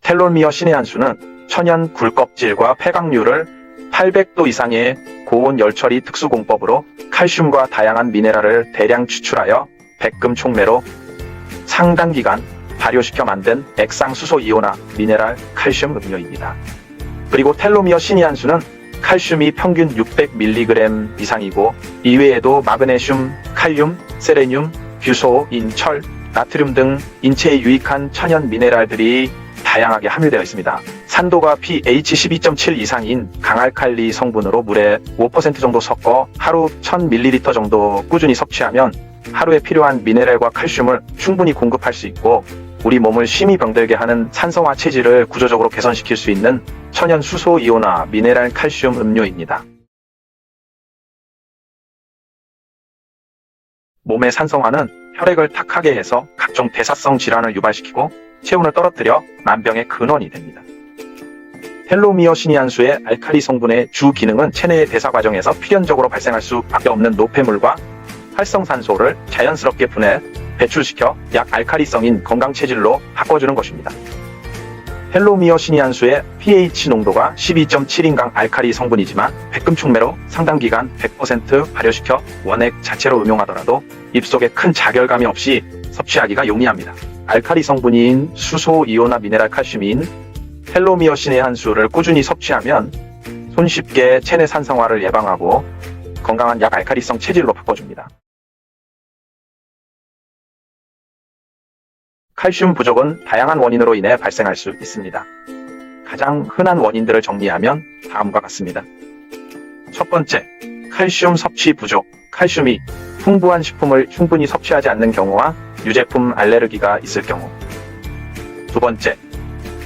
텔로미어 신의 한 수는 천연 굴껍질과 폐각류를 800도 이상의 고온 열처리 특수공법으로 칼슘과 다양한 미네랄을 대량 추출하여 백금 촉매로 상당기간 발효시켜 만든 액상수소 이온화 미네랄 칼슘 음료입니다. 그리고 텔로미어 신의 한 수는 칼슘이 평균 600mg 이상이고 이외에도 마그네슘, 칼륨, 세레늄, 규소, 인, 철, 나트륨 등 인체에 유익한 천연 미네랄들이 다양하게 함유되어 있습니다. 산도가 pH 12.7 이상인 강알칼리 성분으로 물에 5% 정도 섞어 하루 1000ml 정도 꾸준히 섭취하면 하루에 필요한 미네랄과 칼슘을 충분히 공급할 수 있고 우리 몸을 심히 병들게 하는 산성화 체질을 구조적으로 개선시킬 수 있는 천연 수소 이온화 미네랄 칼슘 음료입니다. 몸의 산성화는 혈액을 탁하게 해서 각종 대사성 질환을 유발시키고 체온을 떨어뜨려 만병의 근원이 됩니다. 텔로미어 신의 한 수의 알칼리 성분의 주 기능은 체내의 대사 과정에서 필연적으로 발생할 수밖에 없는 노폐물과 활성산소를 자연스럽게 분해, 배출시켜 약알칼리성인 건강체질로 바꿔주는 것입니다. 텔로미어 신의 한 수의 pH 농도가 12.7인 강알칼리 성분이지만 백금 촉매로 상당기간 100% 발효시켜 원액 자체로 음용하더라도 입속에 큰 자결감이 없이 섭취하기가 용이합니다. 알칼리 성분인 수소 이온화 미네랄 칼슘인 텔로미어 신의 한 수를 꾸준히 섭취하면 손쉽게 체내 산성화를 예방하고 건강한 약알칼리성 체질로 바꿔줍니다. 칼슘 부족은 다양한 원인으로 인해 발생할 수 있습니다. 가장 흔한 원인들을 정리하면 다음과 같습니다. 첫 번째, 칼슘 섭취 부족. 칼슘이 풍부한 식품을 충분히 섭취하지 않는 경우와 유제품 알레르기가 있을 경우. 두 번째,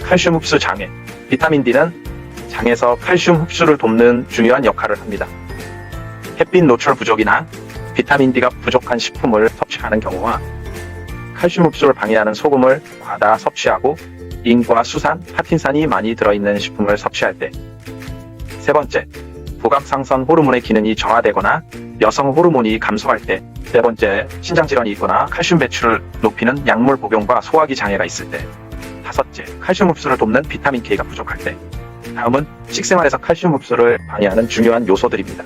칼슘 흡수 장애. 비타민 D는 장에서 칼슘 흡수를 돕는 중요한 역할을 합니다. 햇빛 노출 부족이나 비타민 D가 부족한 식품을 섭취하는 경우와 칼슘 흡수를 방해하는 소금을 과다 섭취하고 인과 수산, 파틴산이 많이 들어있는 식품을 섭취할 때. 세 번째, 부각상선 호르몬의 기능이 저하되거나 여성 호르몬이 감소할 때. 네 번째, 신장질환이 있거나 칼슘 배출을 높이는 약물 복용과 소화기 장애가 있을 때. 다섯째, 칼슘 흡수를 돕는 비타민 K가 부족할 때. 다음은 식생활에서 칼슘 흡수를 방해하는 중요한 요소들입니다.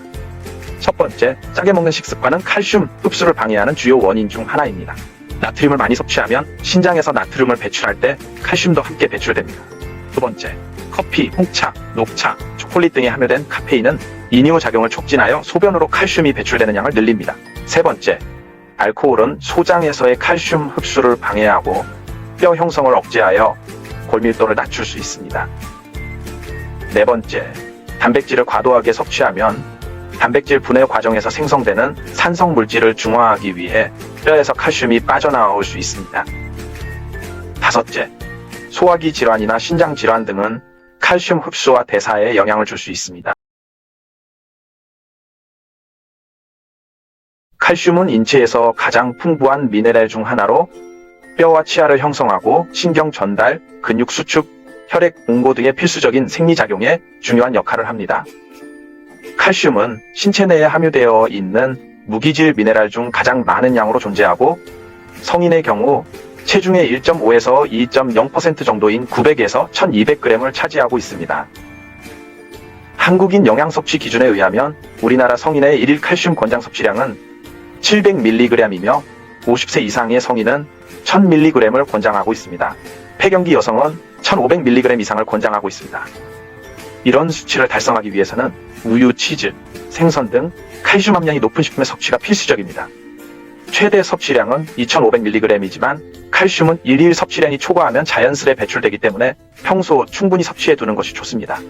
첫 번째, 짜게 먹는 식습관은 칼슘 흡수를 방해하는 주요 원인 중 하나입니다. 나트륨을 많이 섭취하면 신장에서 나트륨을 배출할 때 칼슘도 함께 배출됩니다. 두 번째, 커피, 홍차, 녹차, 초콜릿 등에 함유된 카페인은 이뇨작용을 촉진하여 소변으로 칼슘이 배출되는 양을 늘립니다. 세 번째, 알코올은 소장에서의 칼슘 흡수를 방해하고 뼈 형성을 억제하여 골밀도를 낮출 수 있습니다. 네 번째, 단백질을 과도하게 섭취하면 단백질 분해 과정에서 생성되는 산성 물질을 중화하기 위해 뼈에서 칼슘이 빠져나올 수 있습니다. 다섯째, 소화기 질환이나 신장 질환 등은 칼슘 흡수와 대사에 영향을 줄 수 있습니다. 칼슘은 인체에서 가장 풍부한 미네랄 중 하나로 뼈와 치아를 형성하고 신경 전달, 근육 수축, 혈액 공고 등의 필수적인 생리작용에 중요한 역할을 합니다. 칼슘은 신체 내에 함유되어 있는 무기질 미네랄 중 가장 많은 양으로 존재하고 성인의 경우 체중의 1.5에서 2.0% 정도인 900에서 1200g을 차지하고 있습니다. 한국인 영양섭취 기준에 의하면 우리나라 성인의 1일 칼슘 권장 섭취량은 700mg이며 50세 이상의 성인은 1000mg을 권장하고 있습니다. 폐경기 여성은 1500mg 이상을 권장하고 있습니다. 이런 수치를 달성하기 위해서는 우유, 치즈, 생선 등 칼슘 함량이 높은 식품의 섭취가 필수적입니다. 최대 섭취량은 2500mg이지만 칼슘은 1일 섭취량이 초과하면 자연스레 배출되기 때문에 평소 충분히 섭취해두는 것이 좋습니다.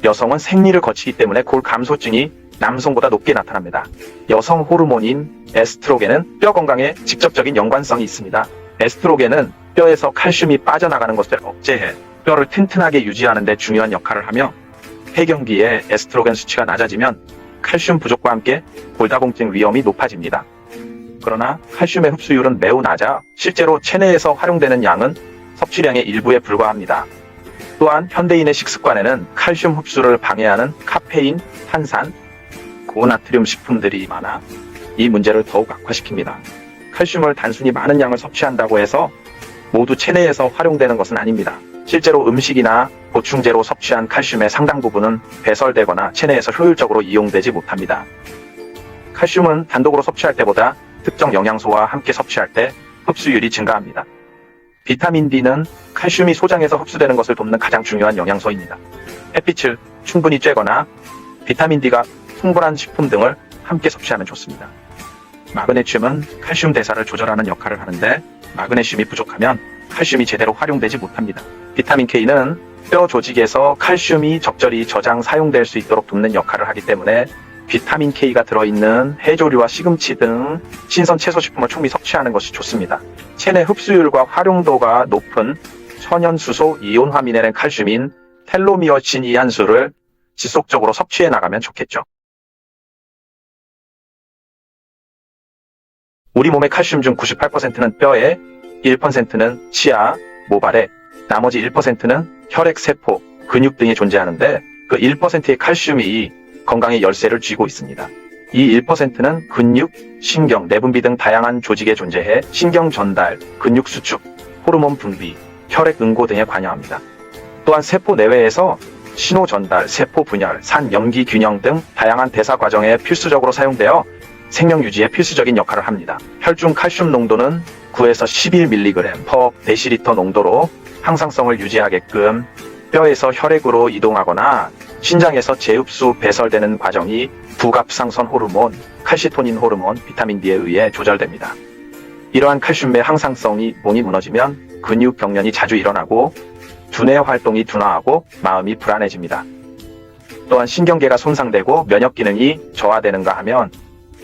여성은 생리를 거치기 때문에 골 감소증이 남성보다 높게 나타납니다. 여성 호르몬인 에스트로겐은 뼈 건강에 직접적인 연관성이 있습니다. 에스트로겐은 뼈에서 칼슘이 빠져나가는 것을 억제해 뼈를 튼튼하게 유지하는 데 중요한 역할을 하며 폐경기에 에스트로겐 수치가 낮아지면 칼슘 부족과 함께 골다공증 위험이 높아집니다. 그러나 칼슘의 흡수율은 매우 낮아 실제로 체내에서 활용되는 양은 섭취량의 일부에 불과합니다. 또한 현대인의 식습관에는 칼슘 흡수를 방해하는 카페인, 탄산, 고나트륨 식품들이 많아 이 문제를 더욱 악화시킵니다. 칼슘을 단순히 많은 양을 섭취한다고 해서 모두 체내에서 활용되는 것은 아닙니다. 실제로 음식이나 보충제로 섭취한 칼슘의 상당 부분은 배설되거나 체내에서 효율적으로 이용되지 못합니다. 칼슘은 단독으로 섭취할 때보다 특정 영양소와 함께 섭취할 때 흡수율이 증가합니다. 비타민 D는 칼슘이 소장에서 흡수되는 것을 돕는 가장 중요한 영양소입니다. 햇빛을 충분히 쬐거나 비타민 D가 풍부한 식품 등을 함께 섭취하면 좋습니다. 마그네슘은 칼슘 대사를 조절하는 역할을 하는데 마그네슘이 부족하면 칼슘이 제대로 활용되지 못합니다. 비타민 K는 뼈 조직에서 칼슘이 적절히 저장 사용될 수 있도록 돕는 역할을 하기 때문에 비타민 K가 들어있는 해조류와 시금치 등 신선 채소식품을 충분히 섭취하는 것이 좋습니다. 체내 흡수율과 활용도가 높은 천연수소 이온화 미네랄 칼슘인 텔로미어신 이 한수를 지속적으로 섭취해 나가면 좋겠죠. 우리 몸의 칼슘 중 98%는 뼈에, 1%는 치아, 모발에, 나머지 1%는 혈액, 세포, 근육 등에 존재하는데 그 1%의 칼슘이 건강의 열쇠를 쥐고 있습니다. 이 1%는 근육, 신경, 내분비 등 다양한 조직에 존재해 신경 전달, 근육 수축, 호르몬 분비, 혈액 응고 등에 관여합니다. 또한 세포 내외에서 신호 전달, 세포 분열, 산 염기 균형 등 다양한 대사 과정에 필수적으로 사용되어 생명 유지에 필수적인 역할을 합니다. 혈중 칼슘 농도는 9에서 11mg/dL 농도로 항상성을 유지하게끔 뼈에서 혈액으로 이동하거나 신장에서 재흡수 배설되는 과정이 부갑상선 호르몬, 칼시토닌 호르몬, 비타민 D에 의해 조절됩니다. 이러한 칼슘의 항상성이 몸이 무너지면 근육 경련이 자주 일어나고 두뇌 활동이 둔화하고 마음이 불안해집니다. 또한 신경계가 손상되고 면역 기능이 저하되는가 하면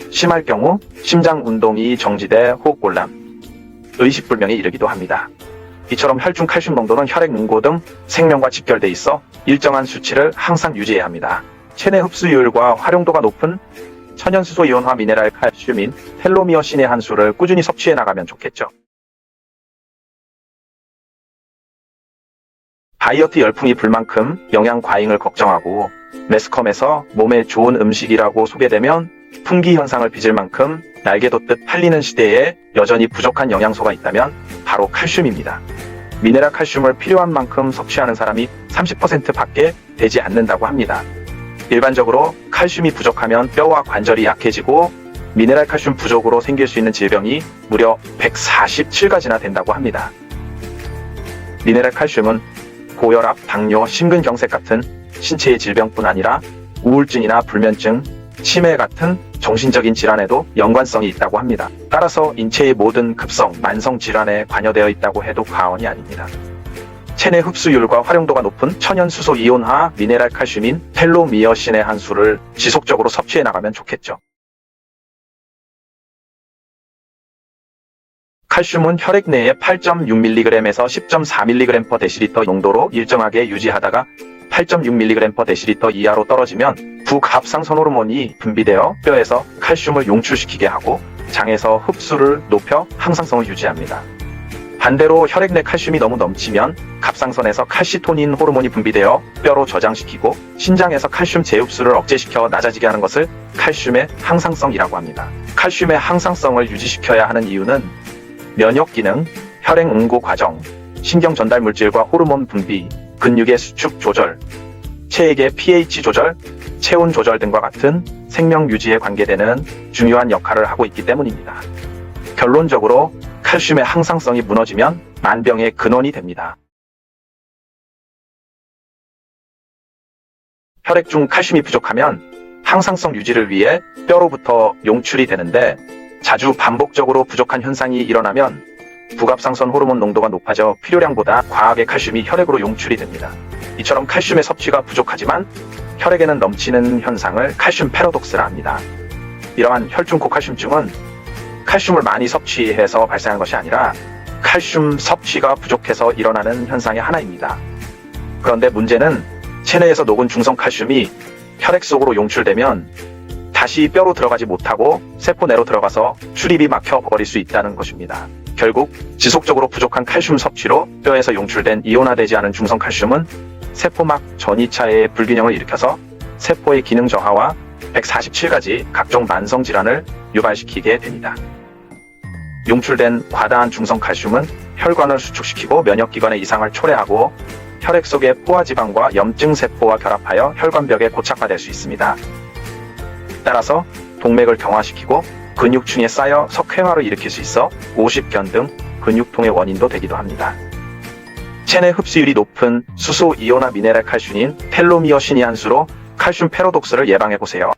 심할 경우 심장 운동이 정지돼 호흡곤란, 의식불명에 이르기도 합니다. 이처럼 혈중 칼슘 농도는 혈액 응고 등 생명과 직결돼 있어 일정한 수치를 항상 유지해야 합니다. 체내 흡수율과 활용도가 높은 천연수소 이온화 미네랄 칼슘인 텔로미어신의 한수를 꾸준히 섭취해 나가면 좋겠죠. 다이어트 열풍이 불 만큼 영양 과잉을 걱정하고 매스컴에서 몸에 좋은 음식이라고 소개되면 풍기 현상을 빚을 만큼 날개 돋듯 팔리는 시대에 여전히 부족한 영양소가 있다면 바로 칼슘입니다. 미네랄 칼슘을 필요한 만큼 섭취하는 사람이 30%밖에 되지 않는다고 합니다. 일반적으로 칼슘이 부족하면 뼈와 관절이 약해지고 미네랄 칼슘 부족으로 생길 수 있는 질병이 무려 147가지나 된다고 합니다. 미네랄 칼슘은 고혈압, 당뇨, 심근경색 같은 신체의 질병뿐 아니라 우울증이나 불면증, 치매 같은 정신적인 질환에도 연관성이 있다고 합니다. 따라서 인체의 모든 급성, 만성 질환에 관여되어 있다고 해도 과언이 아닙니다. 체내 흡수율과 활용도가 높은 천연수소 이온화 미네랄 칼슘인 텔로미어신의 한수를 지속적으로 섭취해 나가면 좋겠죠. 칼슘은 혈액 내에 8.6mg에서 10.4mg/dL 농도로 일정하게 유지하다가 8.6mg/dL 이하로 떨어지면 부갑상선 호르몬이 분비되어 뼈에서 칼슘을 용출시키게 하고 장에서 흡수를 높여 항상성을 유지합니다. 반대로 혈액 내 칼슘이 너무 넘치면 갑상선에서 칼시토닌 호르몬이 분비되어 뼈로 저장시키고 신장에서 칼슘 재흡수를 억제시켜 낮아지게 하는 것을 칼슘의 항상성이라고 합니다. 칼슘의 항상성을 유지시켜야 하는 이유는 면역 기능, 혈액 응고 과정, 신경 전달 물질과 호르몬 분비, 근육의 수축 조절, 체액의 pH 조절, 체온 조절 등과 같은 생명 유지에 관계되는 중요한 역할을 하고 있기 때문입니다. 결론적으로 칼슘의 항상성이 무너지면 만병의 근원이 됩니다. 혈액 중 칼슘이 부족하면 항상성 유지를 위해 뼈로부터 용출이 되는데 자주 반복적으로 부족한 현상이 일어나면 부갑상선 호르몬 농도가 높아져 필요량보다 과하게 칼슘이 혈액으로 용출이 됩니다. 이처럼 칼슘의 섭취가 부족하지만 혈액에는 넘치는 현상을 칼슘 패러독스라 합니다. 이러한 혈중 고칼슘증은 칼슘을 많이 섭취해서 발생한 것이 아니라 칼슘 섭취가 부족해서 일어나는 현상의 하나입니다. 그런데 문제는 체내에서 녹은 중성 칼슘이 혈액 속으로 용출되면 다시 뼈로 들어가지 못하고 세포 내로 들어가서 출입이 막혀버릴 수 있다는 것입니다. 결국 지속적으로 부족한 칼슘 섭취로 뼈에서 용출된 이온화되지 않은 중성 칼슘은 세포막 전이차의 불균형을 일으켜서 세포의 기능 저하와 147가지 각종 만성 질환을 유발시키게 됩니다. 용출된 과다한 중성 칼슘은 혈관을 수축시키고 면역기관의 이상을 초래하고 혈액 속의 포화지방과 염증 세포와 결합하여 혈관벽에 고착화될 수 있습니다. 따라서 동맥을 경화시키고 근육층에 쌓여 석회화를 일으킬 수 있어 오십견 등 근육통의 원인도 되기도 합니다. 체내 흡수율이 높은 수소 이오나 미네랄 칼슘인 텔로미어신이 한 수로 칼슘 패러독스를 예방해보세요.